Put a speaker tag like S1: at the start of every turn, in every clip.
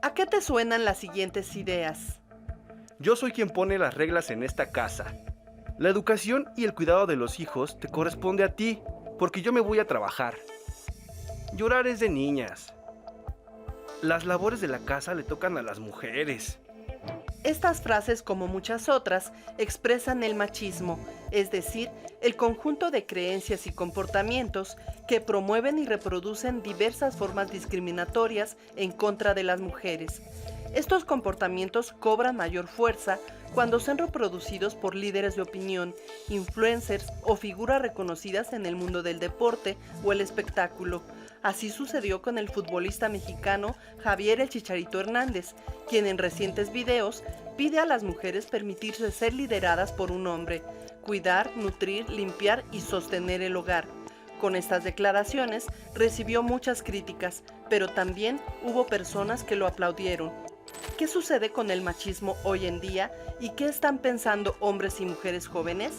S1: ¿A qué te suenan las siguientes ideas?
S2: Yo soy quien pone las reglas en esta casa. La educación y el cuidado de los hijos te corresponde a ti, porque yo me voy a trabajar. Llorar es de niñas. Las labores de la casa le tocan a las mujeres.
S1: Estas frases, como muchas otras, expresan el machismo, es decir, el conjunto de creencias y comportamientos que promueven y reproducen diversas formas discriminatorias en contra de las mujeres. Estos comportamientos cobran mayor fuerza cuando son reproducidos por líderes de opinión, influencers o figuras reconocidas en el mundo del deporte o el espectáculo. Así sucedió con el futbolista mexicano Javier El Chicharito Hernández, quien en recientes videos pide a las mujeres permitirse ser lideradas por un hombre, cuidar, nutrir, limpiar y sostener el hogar. Con estas declaraciones recibió muchas críticas, pero también hubo personas que lo aplaudieron. ¿Qué sucede con el machismo hoy en día y qué están pensando hombres y mujeres jóvenes?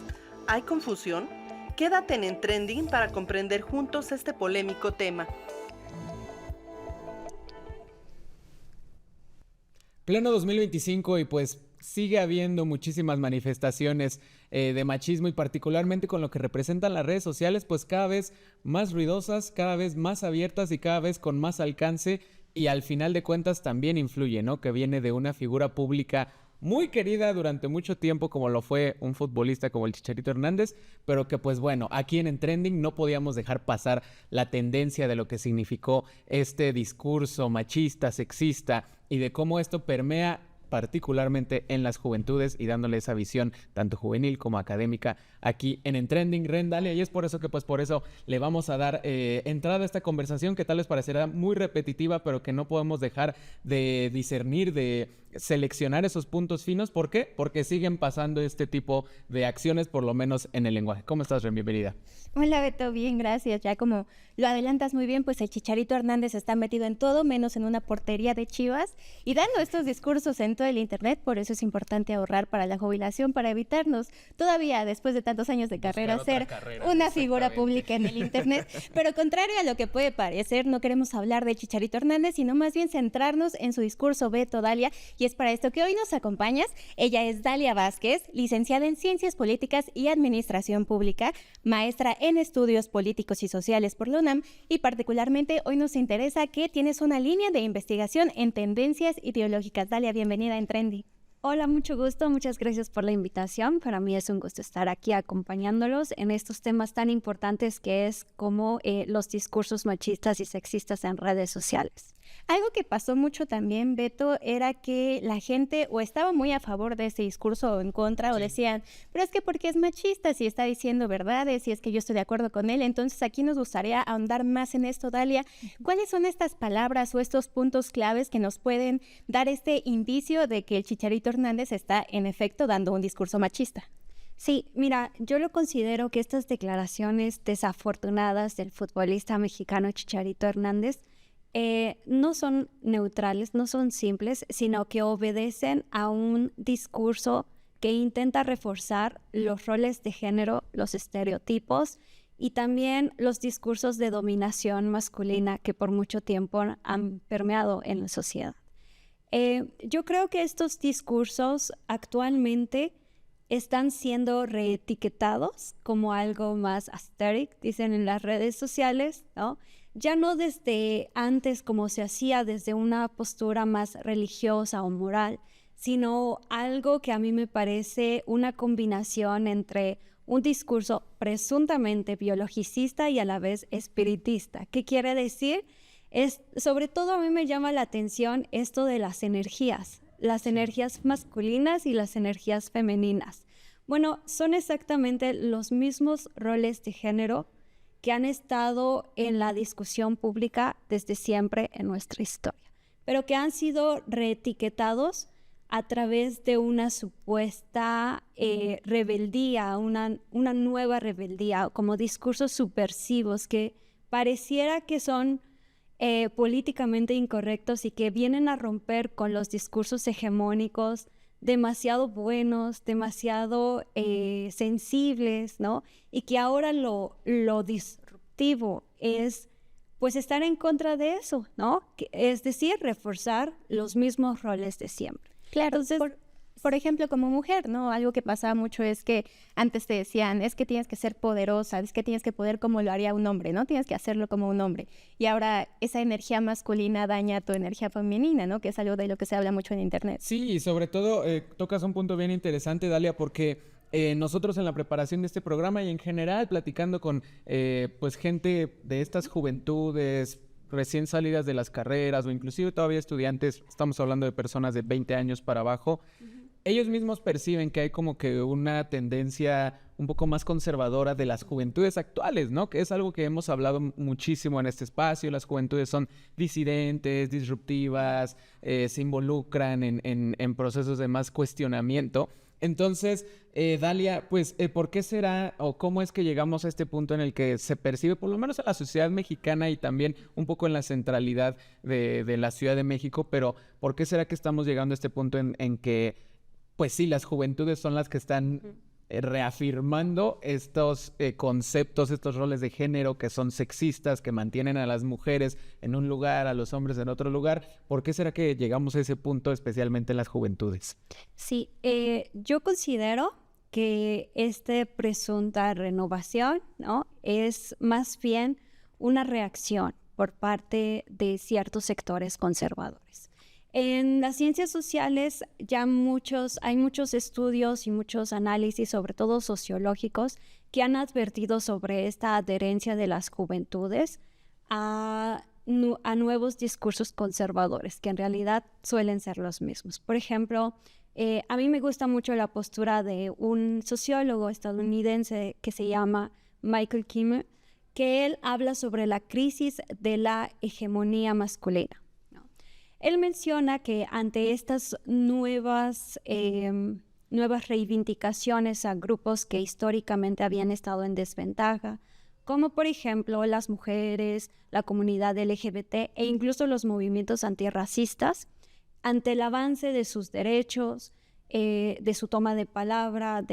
S1: ¿Hay confusión? Quédate en Trending para comprender juntos este polémico tema.
S3: Pleno 2025 y pues sigue habiendo muchísimas manifestaciones de machismo y particularmente con lo que representan las redes sociales, pues cada vez más ruidosas, cada vez más abiertas y cada vez con más alcance y al final de cuentas también influye, ¿no? Que viene de una figura pública muy querida durante mucho tiempo como lo fue un futbolista como el Chicharito Hernández, pero que pues bueno, aquí en Trending no podíamos dejar pasar la tendencia de lo que significó este discurso machista, sexista y de cómo esto permea particularmente en las juventudes y dándole esa visión tanto juvenil como académica aquí en Trending, Rendalia, y es por eso que pues por eso le vamos a dar entrada a esta conversación que tal les parecerá muy repetitiva, pero que no podemos dejar de discernir, de seleccionar esos puntos finos. ¿Por qué? Porque siguen pasando este tipo de acciones, por lo menos en el lenguaje. ¿Cómo estás, Ren? Bienvenida.
S4: Hola Beto, bien, gracias. Ya como lo adelantas muy bien, pues el Chicharito Hernández está metido en todo, menos en una portería de Chivas y dando estos discursos en todo el internet, por eso es importante ahorrar para la jubilación, para evitarnos todavía, después de tantos años de carrera, ser una figura pública en el internet. Pero contrario a lo que puede parecer, no queremos hablar de Chicharito Hernández, sino más bien centrarnos en su discurso, Beto, Dalia, y es para esto que hoy nos acompañas. Ella es Dalia Vázquez, licenciada en Ciencias Políticas y Administración Pública, maestra en Estudios Políticos y Sociales por la UNAM, y particularmente hoy nos interesa que tienes una línea de investigación en tendencias ideológicas. Dalia, bienvenida en Trendy.
S5: Hola, mucho gusto, muchas gracias por la invitación. Para mí es un gusto estar aquí acompañándolos en estos temas tan importantes que es como los discursos machistas y sexistas en redes sociales.
S4: Algo que pasó mucho también, Beto, era que la gente o estaba muy a favor de ese discurso o en contra, o decían, pero es que porque es machista, si está diciendo verdades, si es que yo estoy de acuerdo con él. Entonces aquí nos gustaría ahondar más en esto, Dalia. ¿Cuáles son estas palabras o estos puntos claves que nos pueden dar este indicio de que el Chicharito Hernández está en efecto dando un discurso machista?
S5: Sí, mira, yo lo considero que estas declaraciones desafortunadas del futbolista mexicano Chicharito Hernández no son neutrales, no son simples, sino que obedecen a un discurso que intenta reforzar los roles de género, los estereotipos y también los discursos de dominación masculina que por mucho tiempo han permeado en la sociedad. Yo creo que estos discursos actualmente están siendo reetiquetados como algo más aesthetic, dicen en las redes sociales, ¿no? Ya no desde antes como se hacía desde una postura más religiosa o moral, sino algo que a mí me parece una combinación entre un discurso presuntamente biologicista y a la vez espiritista. ¿Qué quiere decir? Sobre todo a mí me llama la atención esto de las energías masculinas y las energías femeninas. Bueno, son exactamente los mismos roles de género que han estado en la discusión pública desde siempre en nuestra historia, pero que han sido reetiquetados a través de una supuesta rebeldía, una nueva rebeldía, como discursos subversivos que pareciera que son políticamente incorrectos y que vienen a romper con los discursos hegemónicos demasiado buenos, demasiado sensibles, ¿no? Y que ahora lo disruptivo es pues estar en contra de eso, ¿no? Es decir, reforzar los mismos roles de siempre.
S4: Claro,
S5: Entonces,
S4: por ejemplo, como mujer, ¿no? Algo que pasaba mucho es que antes te decían, es que tienes que ser poderosa, es que tienes que poder como lo haría un hombre, ¿no? Tienes que hacerlo como un hombre. Y ahora esa energía masculina daña tu energía femenina, ¿no? Que es algo de lo que se habla mucho en internet.
S3: Sí, y sobre todo tocas un punto bien interesante, Dalia, porque nosotros en la preparación de este programa y en general platicando con pues gente de estas juventudes recién salidas de las carreras o inclusive todavía estudiantes, estamos hablando de personas de 20 años para abajo, ellos mismos perciben que hay como que una tendencia un poco más conservadora de las juventudes actuales, ¿no? Que es algo que hemos hablado muchísimo en este espacio. Las juventudes son disidentes, disruptivas, se involucran en procesos de más cuestionamiento. Entonces, Dalia, pues, ¿por qué será o cómo es que llegamos a este punto en el que se percibe, por lo menos en la sociedad mexicana y también un poco en la centralidad de la Ciudad de México, pero ¿por qué será que estamos llegando a este punto en que pues sí, las juventudes son las que están reafirmando estos conceptos, estos roles de género que son sexistas, que mantienen a las mujeres en un lugar, a los hombres en otro lugar? ¿Por qué será que llegamos a ese punto, especialmente en las juventudes?
S5: Sí, yo considero que esta presunta renovación, ¿no? Es más bien una reacción por parte de ciertos sectores conservadores. En las ciencias sociales hay muchos estudios y muchos análisis, sobre todo sociológicos, que han advertido sobre esta adherencia de las juventudes a nuevos discursos conservadores, que en realidad suelen ser los mismos. Por ejemplo, a mí me gusta mucho la postura de un sociólogo estadounidense que se llama Michael Kimmer, que él habla sobre la crisis de la hegemonía masculina. Él menciona que ante estas nuevas reivindicaciones a grupos que históricamente habían estado en desventaja, como por ejemplo las mujeres, la comunidad LGBT e incluso los movimientos antirracistas, ante el avance de sus derechos, de su toma de palabra,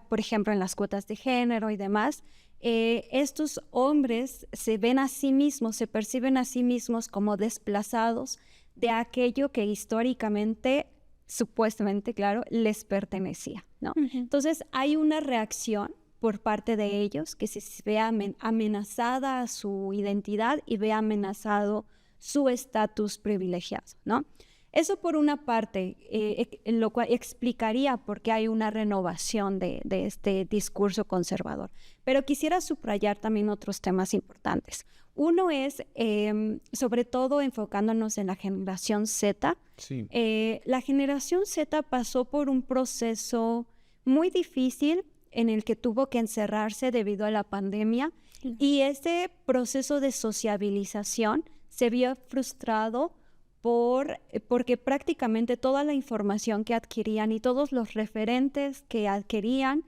S5: por ejemplo en las cuotas de género y demás, estos hombres se perciben a sí mismos como desplazados de aquello que históricamente, supuestamente, claro, les pertenecía, ¿no? Entonces hay una reacción por parte de ellos que se ve amenazada su identidad y ve amenazado su estatus privilegiado, ¿no? Eso por una parte, lo cual explicaría por qué hay una renovación de este discurso conservador. Pero quisiera subrayar también otros temas importantes. Uno es, sobre todo enfocándonos en la generación Z.
S3: Sí.
S5: La generación Z pasó por un proceso muy difícil en el que tuvo que encerrarse debido a la pandemia, y ese proceso de sociabilización se vio frustrado porque prácticamente toda la información que adquirían y todos los referentes que adquirían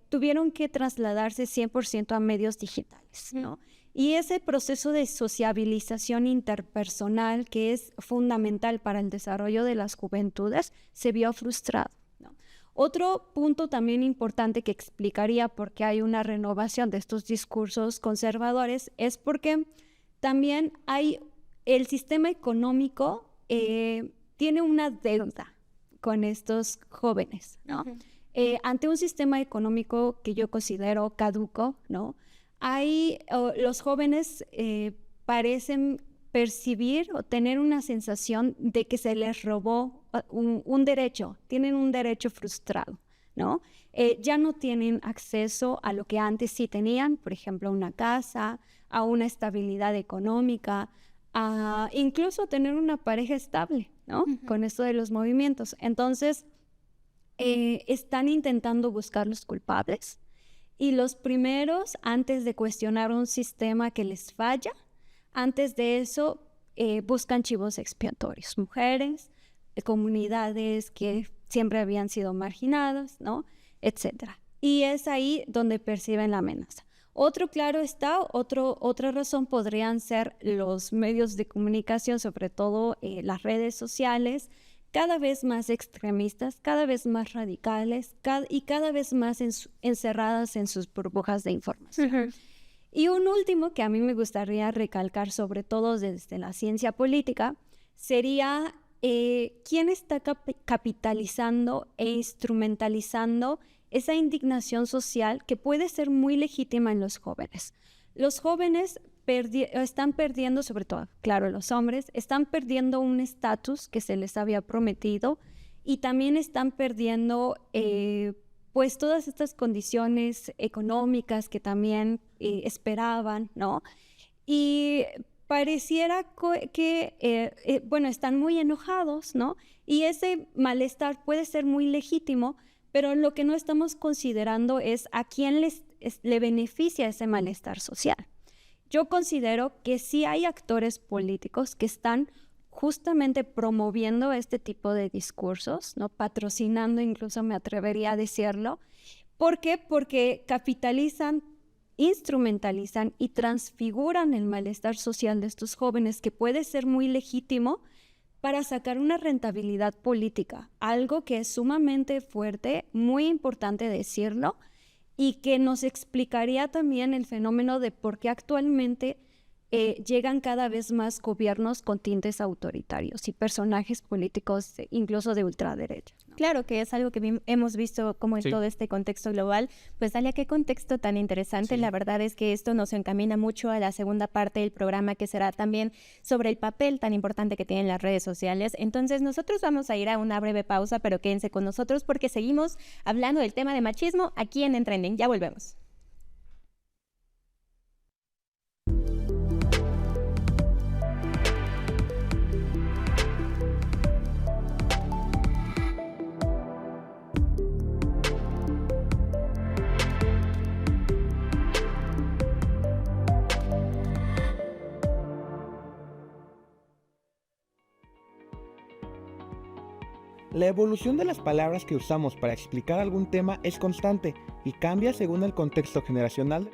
S5: tuvieron que trasladarse 100% a medios digitales, ¿no? Y ese proceso de sociabilización interpersonal, que es fundamental para el desarrollo de las juventudes, se vio frustrado, ¿no? Otro punto también importante que explicaría por qué hay una renovación de estos discursos conservadores es porque también el sistema económico tiene una deuda con estos jóvenes, ¿no? Ante un sistema económico que yo considero caduco, ¿no? Los jóvenes parecen percibir o tener una sensación de que se les robó un derecho, tienen un derecho frustrado, ¿no? Ya no tienen acceso a lo que antes sí tenían, por ejemplo, a una casa, a una estabilidad económica, a incluso tener una pareja estable, ¿no? Con esto de los movimientos. Entonces, están intentando buscar los culpables, y los primeros, antes de cuestionar un sistema que les falla, antes de eso buscan chivos expiatorios, mujeres, comunidades que siempre habían sido marginadas, ¿no? Etcétera. Y es ahí donde perciben la amenaza. Otra razón podrían ser los medios de comunicación, sobre todo las redes sociales, cada vez más extremistas, cada vez más radicales y cada vez más encerradas en sus burbujas de información. Y un último que a mí me gustaría recalcar, sobre todo desde la ciencia política, sería quién está capitalizando e instrumentalizando esa indignación social que puede ser muy legítima en los jóvenes. Los jóvenes están perdiendo, sobre todo, claro, los hombres, están perdiendo un estatus que se les había prometido y también están perdiendo pues todas estas condiciones económicas que también esperaban, ¿no? Y pareciera que, bueno, están muy enojados, ¿no? Y ese malestar puede ser muy legítimo, pero lo que no estamos considerando es a quién le beneficia ese malestar social. Yo considero que sí hay actores políticos que están justamente promoviendo este tipo de discursos, ¿no? Patrocinando, incluso me atrevería a decirlo. ¿Por qué? Porque capitalizan, instrumentalizan y transfiguran el malestar social de estos jóvenes, que puede ser muy legítimo, para sacar una rentabilidad política, algo que es sumamente fuerte, muy importante decirlo, y que nos explicaría también el fenómeno de por qué actualmente llegan cada vez más gobiernos con tintes autoritarios y personajes políticos incluso de ultraderecha, ¿no?
S4: Claro que es algo que hemos visto como en todo este contexto global. Pues Dalia, qué contexto tan interesante. La verdad es que esto nos encamina mucho a la segunda parte del programa, que será también sobre el papel tan importante que tienen las redes sociales. Entonces nosotros vamos a ir a una breve pausa, pero quédense con nosotros porque seguimos hablando del tema de machismo aquí en Trending. Ya volvemos.
S6: La evolución de las palabras que usamos para explicar algún tema es constante y cambia según el contexto generacional.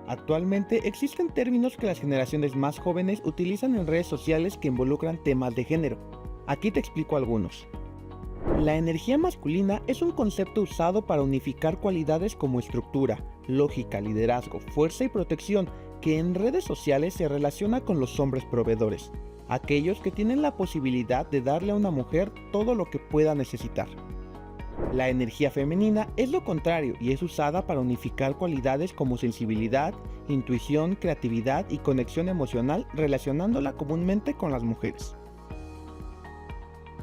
S6: Actualmente existen términos que las generaciones más jóvenes utilizan en redes sociales que involucran temas de género. Aquí te explico algunos. La energía masculina es un concepto usado para unificar cualidades como estructura, lógica, liderazgo, fuerza y protección, que en redes sociales se relaciona con los hombres proveedores, aquellos que tienen la posibilidad de darle a una mujer todo lo que pueda necesitar. La energía femenina es lo contrario y es usada para unificar cualidades como sensibilidad, intuición, creatividad y conexión emocional, relacionándola comúnmente con las mujeres.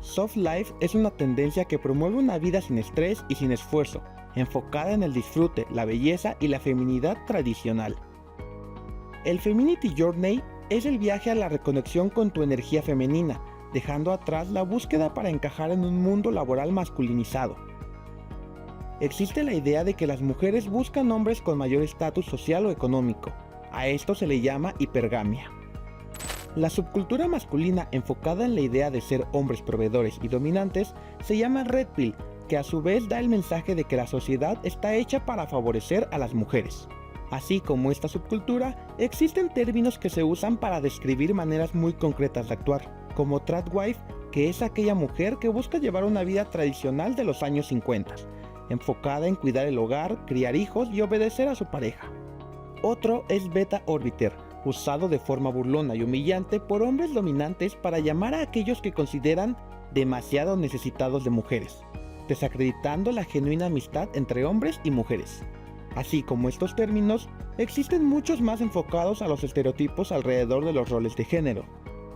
S6: Soft Life es una tendencia que promueve una vida sin estrés y sin esfuerzo, enfocada en el disfrute, la belleza y la feminidad tradicional. El Feminity Journey es el viaje a la reconexión con tu energía femenina, dejando atrás la búsqueda para encajar en un mundo laboral masculinizado. Existe la idea de que las mujeres buscan hombres con mayor estatus social o económico. A esto se le llama hipergamia. La subcultura masculina enfocada en la idea de ser hombres proveedores y dominantes se llama Red Pill, que a su vez da el mensaje de que la sociedad está hecha para favorecer a las mujeres. Así como esta subcultura, existen términos que se usan para describir maneras muy concretas de actuar, como tradwife, que es aquella mujer que busca llevar una vida tradicional de los años 50, enfocada en cuidar el hogar, criar hijos y obedecer a su pareja. Otro es beta orbiter, usado de forma burlona y humillante por hombres dominantes para llamar a aquellos que consideran demasiado necesitados de mujeres, desacreditando la genuina amistad entre hombres y mujeres. Así como estos términos, existen muchos más enfocados a los estereotipos alrededor de los roles de género.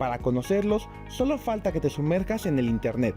S6: Para conocerlos, solo falta que te sumerjas en el internet.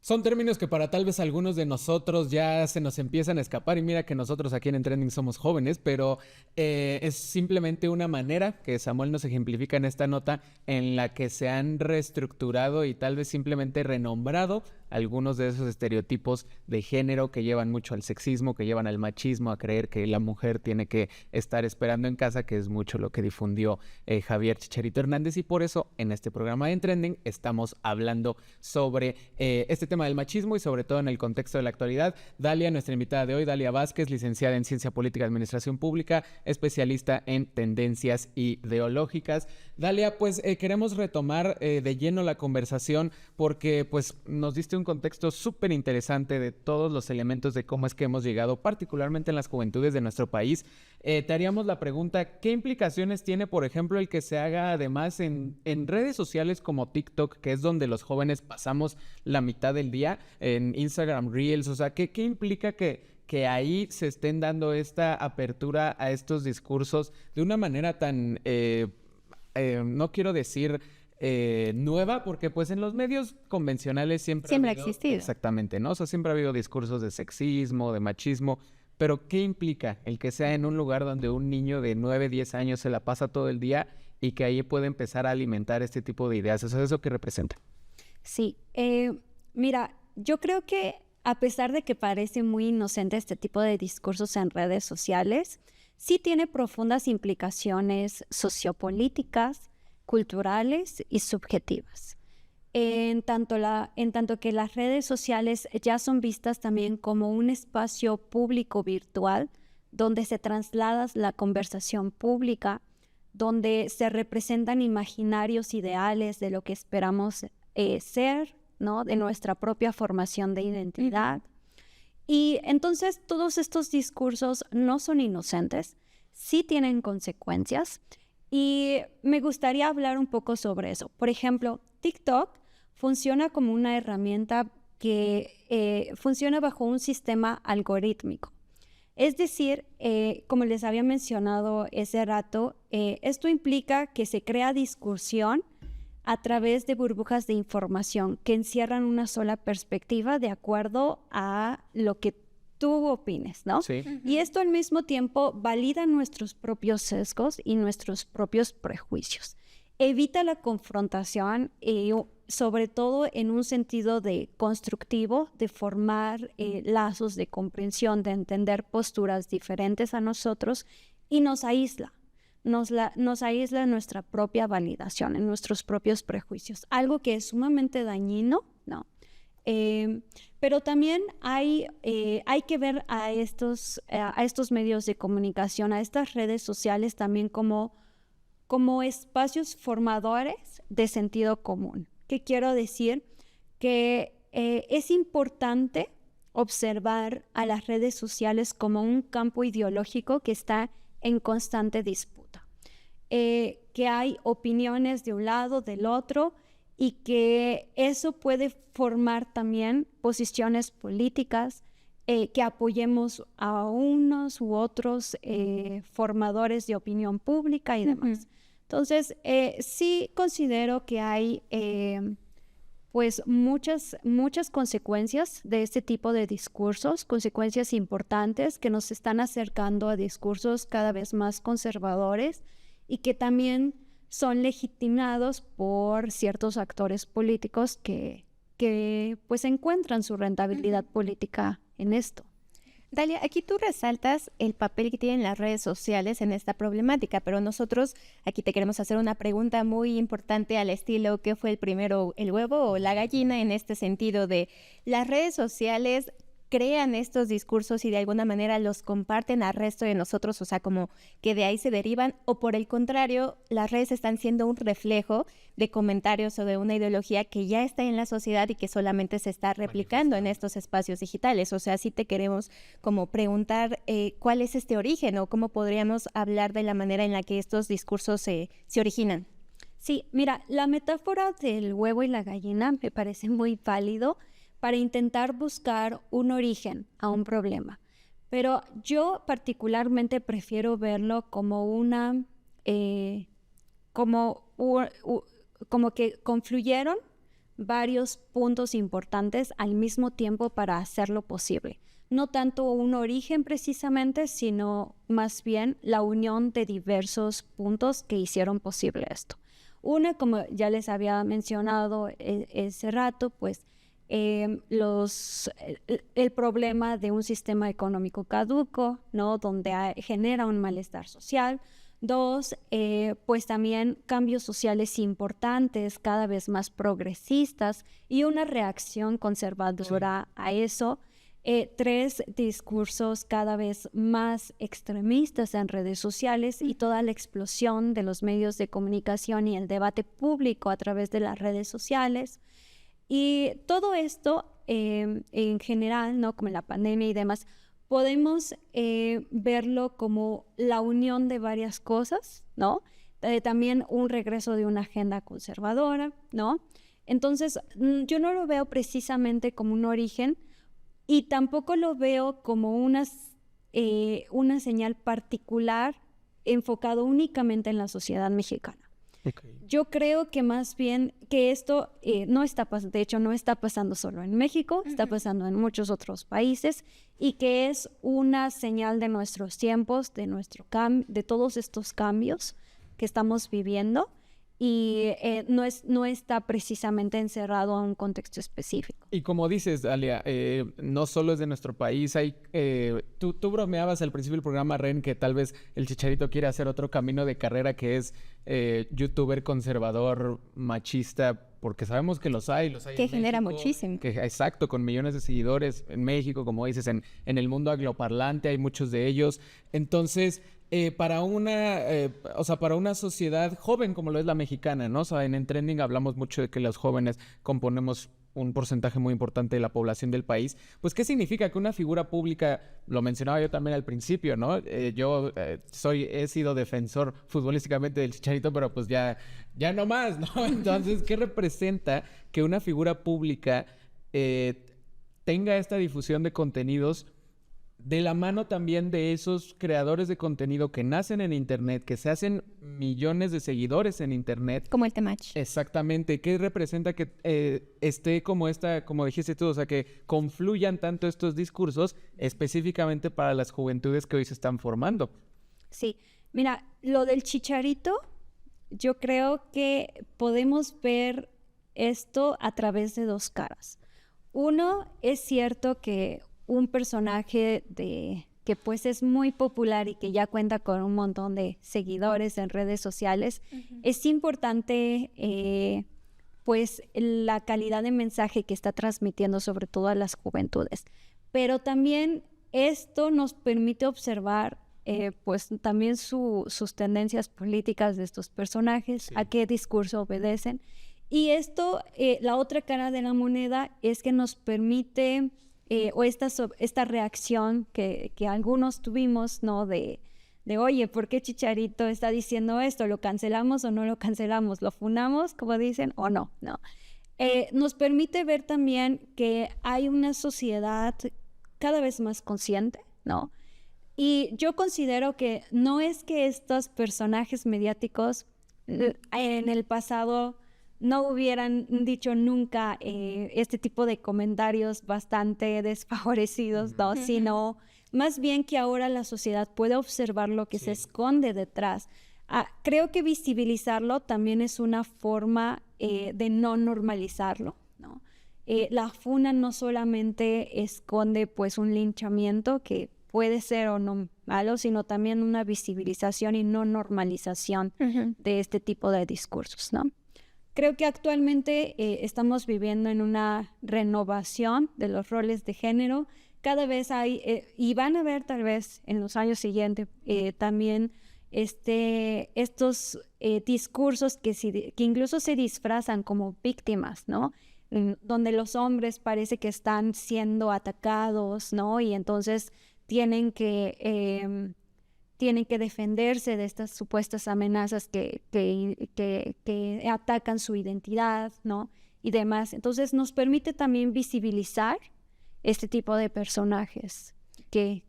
S3: Son términos que para tal vez algunos de nosotros ya se nos empiezan a escapar, y mira que nosotros aquí en Trending somos jóvenes, pero es simplemente una manera que Samuel nos ejemplifica en esta nota en la que se han reestructurado y tal vez simplemente renombrado algunos de esos estereotipos de género que llevan mucho al sexismo, que llevan al machismo, a creer que la mujer tiene que estar esperando en casa, que es mucho lo que difundió Javier Chicharito Hernández, y por eso en este programa de Trending estamos hablando sobre este tema del machismo y sobre todo en el contexto de la actualidad. Dalia, nuestra invitada de hoy, Dalia Vázquez, licenciada en Ciencia Política y Administración Pública, especialista en tendencias ideológicas. Dalia, pues queremos retomar de lleno la conversación porque pues nos diste un un contexto súper interesante de todos los elementos de cómo es que hemos llegado, particularmente en las juventudes de nuestro país. Te haríamos la pregunta, ¿qué implicaciones tiene, por ejemplo, el que se haga además en redes sociales como TikTok, que es donde los jóvenes pasamos la mitad del día, en Instagram Reels? O sea, ¿qué implica que ahí se estén dando esta apertura a estos discursos de una manera tan, no quiero decir nueva, porque pues en los medios convencionales siempre
S4: ha existido.
S3: Exactamente, ¿no? O sea, siempre ha habido discursos de sexismo, de machismo, pero ¿qué implica el que sea en un lugar donde un niño de 9, 10 años se la pasa todo el día y que ahí puede empezar a alimentar este tipo de ideas? Eso es lo que representa.
S5: Sí, mira, yo creo que a pesar de que parece muy inocente este tipo de discursos en redes sociales, sí tiene profundas implicaciones sociopolíticas, culturales y subjetivas. En tanto que las redes sociales ya son vistas también como un espacio público virtual donde se traslada la conversación pública, donde se representan imaginarios ideales de lo que esperamos ser, ¿no? De nuestra propia formación de identidad. Y entonces todos estos discursos no son inocentes, sí tienen consecuencias y me gustaría hablar un poco sobre eso. Por ejemplo, TikTok funciona como una herramienta que funciona bajo un sistema algorítmico. Es decir, como les había mencionado ese rato, esto implica que se crea discusión a través de burbujas de información que encierran una sola perspectiva de acuerdo a lo que tú opines, ¿no?
S3: Sí.
S5: Y esto al mismo tiempo valida nuestros propios sesgos y nuestros propios prejuicios. Evita la confrontación y sobre todo en un sentido de constructivo, de formar lazos de comprensión, de entender posturas diferentes a nosotros y nos aísla. Nos aísla en nuestra propia validación, en nuestros propios prejuicios. Algo que es sumamente dañino, ¿no? Pero también hay que ver a estos medios de comunicación, a estas redes sociales también como espacios formadores de sentido común. ¿Qué quiero decir? Que es importante observar a las redes sociales como un campo ideológico que está en constante disputa, que hay opiniones de un lado, del otro, y que eso puede formar también posiciones políticas que apoyemos a unos u otros formadores de opinión pública y demás. Entonces, sí considero que hay pues muchas consecuencias de este tipo de discursos, consecuencias importantes que nos están acercando a discursos cada vez más conservadores y que también son legitimados por ciertos actores políticos que pues encuentran su rentabilidad política en esto.
S4: Dalia, aquí tú resaltas el papel que tienen las redes sociales en esta problemática, pero nosotros aquí te queremos hacer una pregunta muy importante al estilo ¿qué fue el primero, el huevo o la gallina? En este sentido de las redes sociales crean estos discursos y de alguna manera los comparten al resto de nosotros, o sea, como que de ahí se derivan, o por el contrario, las redes están siendo un reflejo de comentarios o de una ideología que ya está en la sociedad y que solamente se está replicando en estos espacios digitales. O sea, sí te queremos como preguntar cuál es este origen o cómo podríamos hablar de la manera en la que estos discursos se originan.
S5: Sí, mira, la metáfora del huevo y la gallina me parece muy válido para intentar buscar un origen a un problema. Pero yo particularmente prefiero verlo como como que confluyeron varios puntos importantes al mismo tiempo para hacerlo posible. No tanto un origen precisamente, sino más bien la unión de diversos puntos que hicieron posible esto. Una, como ya les había mencionado ese rato, pues el problema de un sistema económico caduco, ¿no? Donde genera un malestar social. Dos, pues también cambios sociales importantes, cada vez más progresistas y una reacción conservadora a eso. Tres, discursos cada vez más extremistas en redes sociales y toda la explosión de los medios de comunicación y el debate público a través de las redes sociales. Y todo esto, en general, ¿no? Como la pandemia y demás, podemos verlo como la unión de varias cosas, ¿no? También un regreso de una agenda conservadora, ¿no? Entonces, yo no lo veo precisamente como un origen y tampoco lo veo como una señal particular enfocado únicamente en la sociedad mexicana.
S3: Okay.
S5: Yo creo que más bien que esto no está pasando, de hecho no está pasando solo en México, está pasando en muchos otros países y que es una señal de nuestros tiempos, de todos estos cambios que estamos viviendo y no está precisamente encerrado a un contexto específico.
S3: Y como dices, Dalia, no solo es de nuestro país, tú bromeabas al principio del programa, Ren, que tal vez el Chicharito quiere hacer otro camino de carrera que es youtuber conservador, machista, porque sabemos que los hay
S4: que
S3: en
S4: genera
S3: México,
S4: muchísimo.
S3: Exacto, con millones de seguidores en México, como dices, en el mundo angloparlante hay muchos de ellos. Entonces, para una sociedad joven como lo es la mexicana, ¿no? O sea, en Trending hablamos mucho de que los jóvenes componemos un porcentaje muy importante de la población del país. Pues, ¿qué significa que una figura pública, lo mencionaba yo también al principio, ¿no? Yo he sido defensor futbolísticamente del Chicharito, pero pues ya no más, ¿no? Entonces, ¿qué representa que una figura pública tenga esta difusión de contenidos de la mano también de esos creadores de contenido que nacen en Internet, que se hacen millones de seguidores en Internet?
S4: Como el Temach.
S3: Exactamente. ¿Qué representa que esté como dijiste tú, o sea, que confluyan tanto estos discursos específicamente para las juventudes que hoy se están formando?
S5: Sí, mira, lo del Chicharito, yo creo que podemos ver esto a través de dos caras. Uno, es cierto que un personaje que pues es muy popular y que ya cuenta con un montón de seguidores en redes sociales, es importante pues la calidad de mensaje que está transmitiendo sobre todo a las juventudes. Pero también esto nos permite observar pues también sus tendencias políticas de estos personajes,
S3: Sí.
S5: a qué discurso obedecen. Y esto, la otra cara de la moneda es que nos permite o esta reacción que algunos tuvimos, ¿no? De oye, ¿por qué Chicharito está diciendo esto? ¿Lo cancelamos o no lo cancelamos? ¿Lo funamos, como dicen, o no? No. Nos permite ver también que hay una sociedad cada vez más consciente, ¿no? Y yo considero que no es que estos personajes mediáticos en el pasado no hubieran dicho nunca este tipo de comentarios bastante desfavorecidos, ¿no? Sino más bien que ahora la sociedad puede observar lo que se esconde detrás. Creo que visibilizarlo también es una forma de no normalizarlo, ¿no? La funa no solamente esconde pues un linchamiento que puede ser o no malo, sino también una visibilización y no normalización de este tipo de discursos, ¿no? Creo que actualmente estamos viviendo en una renovación de los roles de género. Cada vez hay, y van a haber tal vez en los años siguientes también estos discursos que incluso se disfrazan como víctimas, ¿no? Donde los hombres parece que están siendo atacados, ¿no? Y entonces tienen que defenderse de estas supuestas amenazas que atacan su identidad, ¿no? Y demás. Entonces nos permite también visibilizar este tipo de personajes. ¿Qué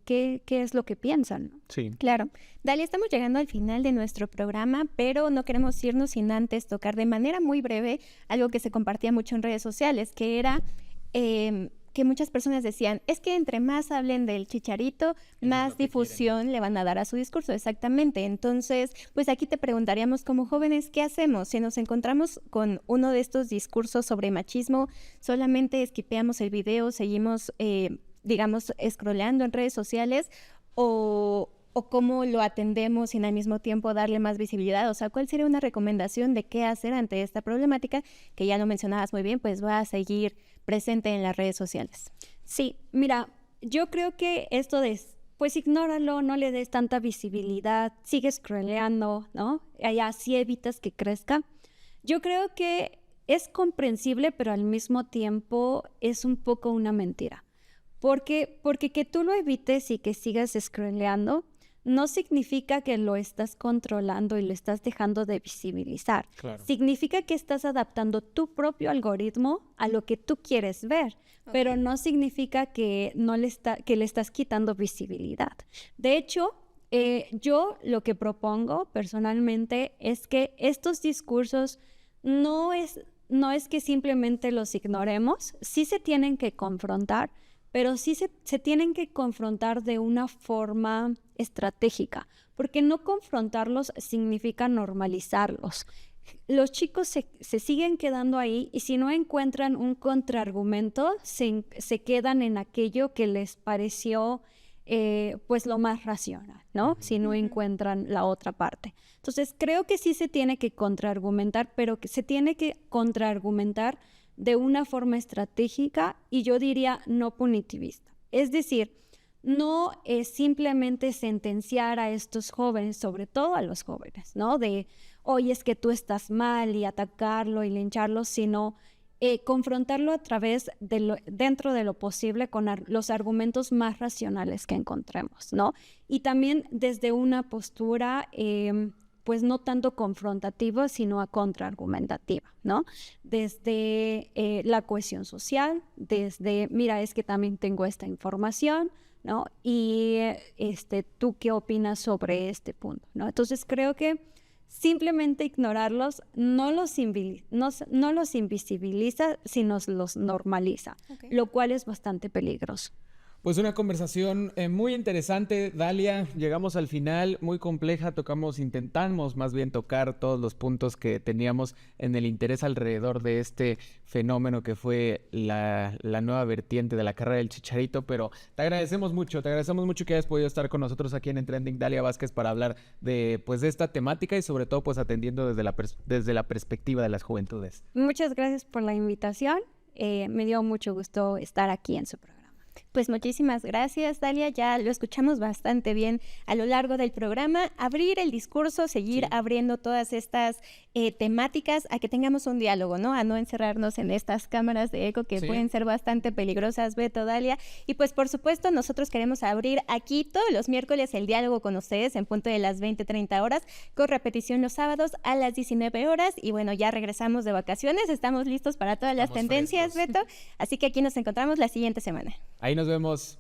S5: es lo que piensan, ¿no?
S3: Sí.
S4: Claro. Dalia, estamos llegando al final de nuestro programa, pero no queremos irnos sin antes tocar de manera muy breve algo que se compartía mucho en redes sociales, que era que muchas personas decían, es que entre más hablen del Chicharito, más difusión le van a dar a su discurso. Exactamente. Entonces, pues aquí te preguntaríamos como jóvenes, ¿qué hacemos? Si nos encontramos con uno de estos discursos sobre machismo, solamente esquipeamos el video, seguimos, digamos, scrolleando en redes sociales, o cómo lo atendemos y al mismo tiempo darle más visibilidad. O sea, ¿cuál sería una recomendación de qué hacer ante esta problemática que ya lo mencionabas muy bien, pues va a seguir presente en las redes sociales?
S5: Sí, mira, yo creo que esto de, pues ignóralo, no le des tanta visibilidad, sigue scrolleando, ¿no? Así evitas que crezca. Yo creo que es comprensible, pero al mismo tiempo es un poco una mentira. Porque que tú lo evites y que sigas scrolleando no significa que lo estás controlando y lo estás dejando de visibilizar.
S3: Claro.
S5: Significa que estás adaptando tu propio algoritmo a lo que tú quieres ver, pero no significa que le estás quitando visibilidad. De hecho, yo lo que propongo personalmente es que estos discursos no es que simplemente los ignoremos, sí se tienen que confrontar, pero sí se tienen que confrontar de una forma estratégica, porque no confrontarlos significa normalizarlos. Los chicos se siguen quedando ahí y si no encuentran un contraargumento, se quedan en aquello que les pareció pues lo más racional, ¿no? Si no encuentran la otra parte. Entonces, creo que sí se tiene que contraargumentar, pero que se tiene que contraargumentar de una forma estratégica y yo diría no punitivista. Es decir, no es simplemente sentenciar a estos jóvenes, sobre todo a los jóvenes, ¿no? De, oye, es que tú estás mal y atacarlo y lincharlo, sino confrontarlo a través dentro de lo posible con los argumentos más racionales que encontremos, ¿no? Y también desde una postura pues no tanto confrontativa, sino a contraargumentativa, ¿no? Desde la cohesión social, desde, mira, es que también tengo esta información, ¿no? Y ¿tú qué opinas sobre este punto, ¿no? Entonces creo que simplemente ignorarlos no los invisibiliza, sino los normaliza, lo cual es bastante peligroso.
S3: Pues una conversación muy interesante, Dalia. Llegamos al final, muy compleja. Intentamos más bien tocar todos los puntos que teníamos en el interés alrededor de este fenómeno que fue la nueva vertiente de la carrera del Chicharito. Pero te agradecemos mucho que hayas podido estar con nosotros aquí en Trending, Dalia Vázquez, para hablar de esta temática y sobre todo pues atendiendo desde la perspectiva de las juventudes.
S5: Muchas gracias por la invitación. Me dio mucho gusto estar aquí en su programa.
S4: Pues muchísimas gracias, Dalia. Ya lo escuchamos bastante bien a lo largo del programa. Abrir el discurso, seguir abriendo todas estas temáticas a que tengamos un diálogo, ¿no? A no encerrarnos en estas cámaras de eco que pueden ser bastante peligrosas, Beto, Dalia. Y pues por supuesto nosotros queremos abrir aquí todos los miércoles el diálogo con ustedes en punto de las 20:30 horas, con repetición los sábados a las 19 horas. Y bueno, ya regresamos de vacaciones, estamos listos para todas las tendencias, frescos. Beto. Así que aquí nos encontramos la siguiente semana.
S3: Ahí nos vemos.